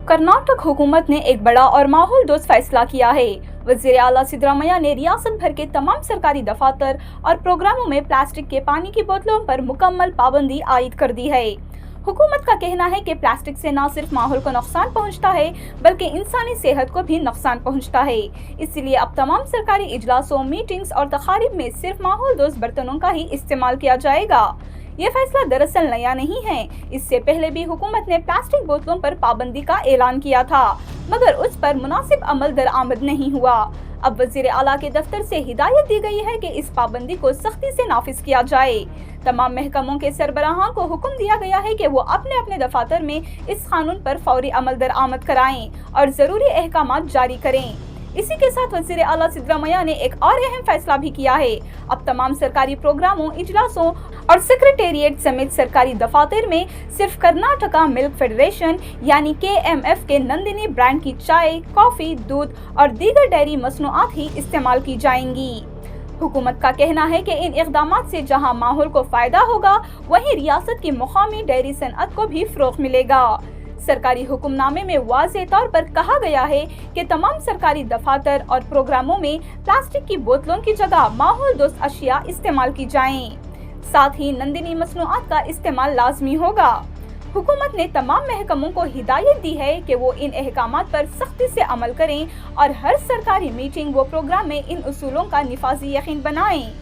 कर्नाटक हुकूमत ने एक बड़ा और माहौल दोस्त फैसला किया है। वज़ीर आला सिद्धरामैया ने रियासत भर के तमाम सरकारी दफातर और प्रोग्रामों में प्लास्टिक के पानी की बोतलों पर मुकम्मल पाबंदी आयद कर दी है। हुकूमत का कहना है कि प्लास्टिक से न सिर्फ माहौल को नुकसान पहुंचता है बल्कि इंसानी सेहत को भी नुकसान पहुंचता है। इसलिए अब तमाम सरकारी इजलासों, मीटिंग्स और तकारीब में सिर्फ माहौल दोस्त बर्तनों का ही इस्तेमाल किया जाएगा। ये फैसला दरअसल नया नहीं है। इससे पहले भी हुकूमत ने प्लास्टिक बोतलों पर पाबंदी का ऐलान किया था, मगर उस पर मुनासिब अमल दरामद नहीं हुआ। अब वज़ीर आला के दफ्तर से हिदायत दी गई है कि इस पाबंदी को सख्ती से नाफिज किया जाए। तमाम महकमों के सरबराहां को हुक्म दिया गया है कि वो अपने अपने दफातर में इस कानून पर फौरी अमल दरामद कराएं और जरूरी अहकामात जारी करें। इसी के साथ वज़ीर आला सिद्धरामैया ने एक और अहम फैसला भी किया है। अब तमाम सरकारी प्रोग्रामों, इजलासों और सेक्रेटेरिएट समेत सरकारी दफातर में सिर्फ कर्नाटका मिल्क फेडरेशन यानी KMF के नंदिनी ब्रांड की चाय, कॉफी, दूध और दीगर डेयरी मसनूआत ही इस्तेमाल की जाएंगी। हुकूमत का कहना है कि इन इक़दामात से जहां माहौल को फायदा होगा, वहीं रियासत की मुकामी डेयरी सनअत को भी फ़रोग़ मिलेगा। सरकारी हुक्मनामे में वाज़ेह तौर पर कहा गया है कि तमाम सरकारी दफातर और प्रोग्रामों में प्लास्टिक की बोतलों की जगह माहौल दोस्त अशिया इस्तेमाल की जाएं। साथ ही नंदिनी मसनूआत का इस्तेमाल लाजमी होगा। हुकूमत ने तमाम महकमों को हिदायत दी है कि वो इन अहकामात पर सख्ती से अमल करें और हर सरकारी मीटिंग व प्रोग्राम में इन उसूलों का निफाजी यकीन बनाएं।